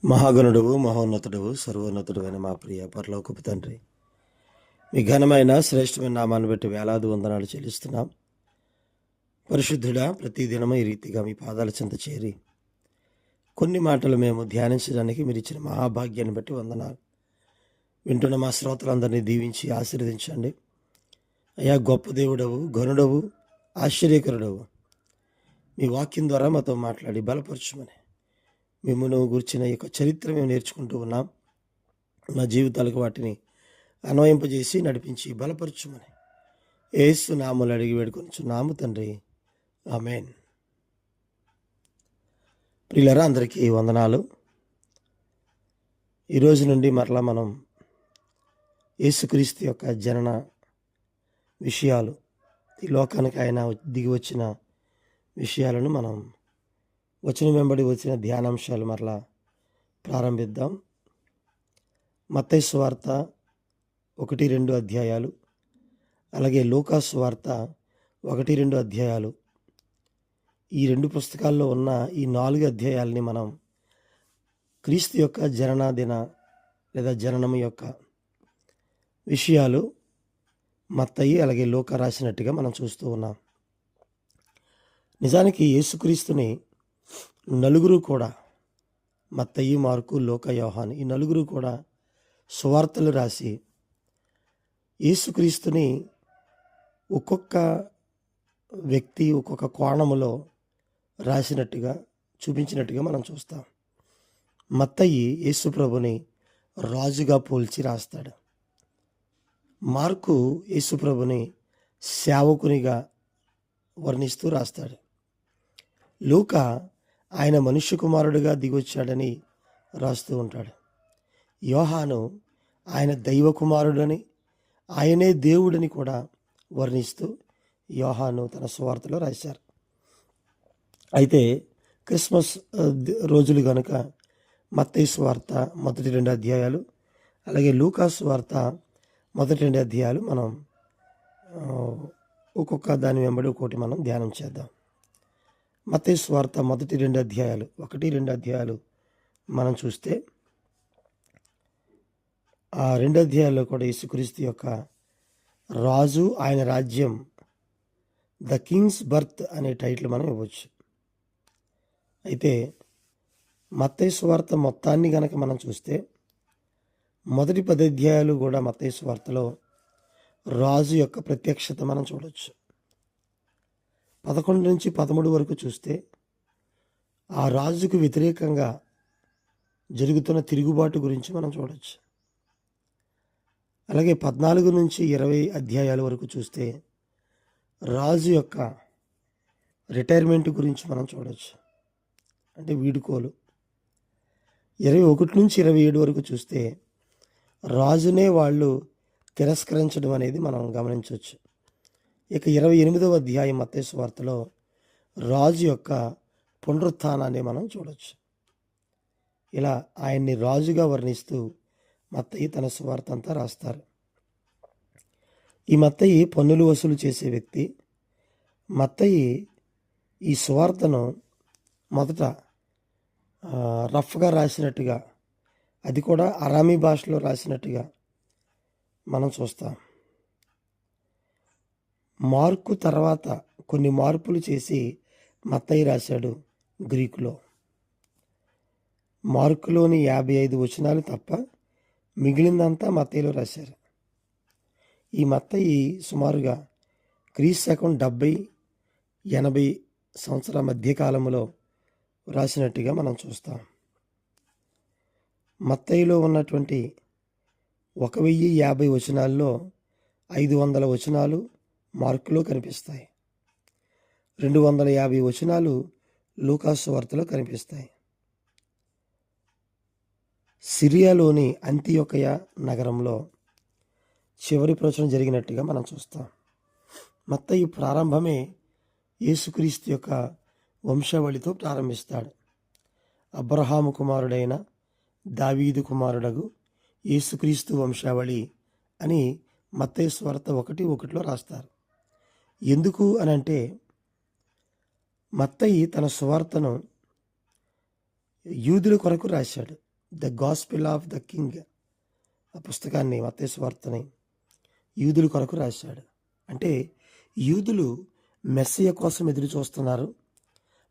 మహాగణుడవు మహోన్నతుడవు సర్వోన్నతుడు అని మా ప్రియ పరలోకపు తండ్రి, మీ ఘనమైన శ్రేష్టమైన నామాన్ని బట్టి వేలాది వందనాలు చెల్లిస్తున్నాం. పరిశుద్ధుడా, ప్రతిదినము ఈ రీతిగా మీ పాదాల చెంత చేరి కొన్ని మాటలు మేము ధ్యానించడానికి మీరు ఇచ్చిన మహాభాగ్యాన్ని బట్టి వందనాలు. వింటున్న మా శ్రోతలందరినీ దీవించి ఆశీర్వదించండి. అయ్యా, గొప్ప దేవుడవు, ఘనుడవు, ఆశ్చర్యకరుడవు, మీ వాక్యం ద్వారా మాతో మాట్లాడి బలపరచుమని మిమ్మల్ని గురించిన యొక్క చరిత్ర మేము నేర్చుకుంటూ ఉన్నాం. మా జీవితాలకు వాటిని అన్వయింపజేసి నడిపించి బలపరచుమని యేసు నామములో అడిగి వేడుకొనుచున్నాము తండ్రి, ఆమేన్. ప్రియులారా, అందరికీ వందనాలు. ఈరోజు నుండి మరలా మనం యేసుక్రీస్తు యొక్క జనన విషయాలు, ఈ లోకానికి ఆయన దిగి వచ్చిన విషయాలను మనం వచనం వెంబడి వచ్చిన ధ్యానాంశాలు మరలా ప్రారంభిద్దాం. మత్తయి సువార్త 1-2 అధ్యాయాలు, అలాగే లూకా సువార్త 1-2 అధ్యాయాలు, ఈ 2 పుస్తకాల్లో ఉన్న ఈ 4 అధ్యాయాలని మనం క్రీస్తు యొక్క జననాదిన లేదా జననం యొక్క విషయాలు మత్తయి అలాగే లూకా రాసినట్టుగా మనం చూస్తూ ఉన్నాం. నిజానికి యేసుక్రీస్తుని నలుగురు కూడా, మత్తయి, మార్కు, లూకా, యోహాను, ఈ నలుగురు కూడా సువార్తలు రాసి యేసుక్రీస్తుని ఒక్కొక్క వ్యక్తి ఒక్కొక్క కోణములో రాసినట్టుగా, చూపించినట్టుగా మనం చూస్తాం. మత్తయి యేసు ప్రభుని రాజుగా పోల్చి రాస్తాడు. మార్కు యేసు ప్రభుని సేవకునిగా వర్ణిస్తూ రాస్తాడు. లూకా ఆయన మనుష్య కుమారుడిగా దిగొచ్చాడని రాస్తూ ఉంటాడు. యోహాను ఆయన దైవ కుమారుడని, ఆయనే దేవుడని కూడా వర్ణిస్తూ యోహాను తన సువార్తలో రాశారు. అయితే క్రిస్మస్ రోజులు కనుక మత్తయి సువార్త మొదటి 2 అధ్యాయాలు, అలాగే లూకా సువార్త మొదటి 2 అధ్యాయాలు మనం ఒక్కొక్క దాని వెంబడి ఒక్కొక్కటి మనం ధ్యానం చేద్దాం. మత్తయి సువార్త మొదటి 2 అధ్యాయాలు, 1-2 అధ్యాయాలు మనం చూస్తే ఆ 2 అధ్యాయాల్లో కూడా యేసుక్రీస్తు యొక్క రాజు, ఆయన రాజ్యం, ద కింగ్స్ బర్త్ అనే టైటిల్ మనం ఇవ్వచ్చు. అయితే మత్తయి సువార్త మొత్తాన్ని కనుక మనం చూస్తే మొదటి 10 అధ్యాయాలు కూడా మత్తయి సువార్తలో రాజు యొక్క ప్రత్యక్షత మనం చూడవచ్చు. 11-13 వరకు చూస్తే ఆ రాజుకు వ్యతిరేకంగా జరుగుతున్న తిరుగుబాటు గురించి మనం చూడవచ్చు. అలాగే 14-20 అధ్యాయాల వరకు చూస్తే రాజు యొక్క రిటైర్మెంట్ గురించి మనం చూడవచ్చు, అంటే వీడుకోలు. 21-27 వరకు చూస్తే రాజునే వాళ్ళు తిరస్కరించడం అనేది మనం గమనించవచ్చు. ఇక 28వ అధ్యాయం మత్తయి సువార్తలో రాజు యొక్క పునరుత్థానాన్ని మనం చూడవచ్చు. ఇలా ఆయన్ని రాజుగా వర్ణిస్తూ మత్తయి తన సువార్త అంతా రాస్తారు. ఈ మత్తయి పన్నులు వసూలు చేసే వ్యక్తి. మత్తయి ఈ సువార్తను మొదట రఫ్గా రాసినట్టుగా, అది కూడా అరామీ భాషలో రాసినట్టుగా మనం చూస్తాం. మార్కు తర్వాత కొన్ని మార్పులు చేసి మత్తయి రాశాడు గ్రీకులో. మార్కులోని 55 వచనాలు తప్ప మిగిలిందంతా మత్తయిలో రాశారు. ఈ మత్తయి సుమారుగా క్రీస్తు 70-80 సంవత్సరాల మధ్యకాలంలో రాసినట్టుగా మనం చూస్తాం. మత్తయిలో ఉన్నటువంటి 1050 వచనాల్లో 500 వచనాలు మార్కులో కనిపిస్తాయి. 250 వచనాలు లూకా సువార్తలో కనిపిస్తాయి. సిరియాలోని అంతియొకయ నగరంలో చివరి ప్రవచనం జరిగినట్టుగా మనం చూస్తాం. మత్తయి ప్రారంభమే యేసుక్రీస్తు యొక్క వంశావళితో ప్రారంభిస్తాడు. అబ్రహాము కుమారుడైన దావీదు కుమారుడగు యేసుక్రీస్తు వంశావళి అని మత్తయి సువార్త 1:1లో రాస్తారు. ఎందుకు అనంటే మత్తయి తన సువార్తను యూదుల కొరకు రాశాడు. The gospel of the king, ఆ పుస్తకాన్ని మత్తయి సువార్తని యూదుల కొరకు రాశాడు. అంటే యూదులు మెస్సియ కోసం ఎదురు చూస్తున్నారు.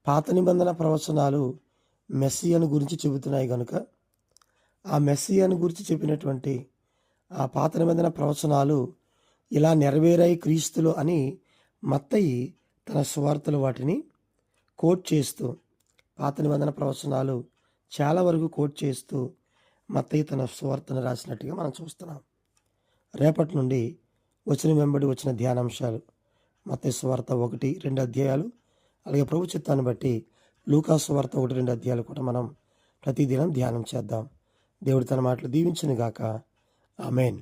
పాత నిబంధన ప్రవచనాలు మెస్సియను గురించి చెబుతున్నాయి కనుక ఆ మెస్సియను గురించి చెప్పినటువంటి ఆ పాత నిబంధన ప్రవచనాలు ఇలా నెరవేరాయి క్రీస్తులో అని మత్తయి తన సువార్తలు వాటిని కోట్ చేస్తూ, పాత నిబంధన ప్రవచనాలు చాలా వరకు కోట్ చేస్తూ మత్తయి తన సువార్తను రాసినట్టుగా మనం చూస్తున్నాం. రేపటి నుండి వచనం వెంబడి వచ్చిన ధ్యానాంశాలు మత్తయి సువార్త 1-2 అధ్యాయాలు, అలాగే ప్రభు చిత్తాన్ని బట్టి లూకా సువార్త 1-2 అధ్యాయాలు కూడా మనం ప్రతిదినం ధ్యానం చేద్దాం. దేవుడు తన మాటలు దీవించును గాక. ఆమేన్.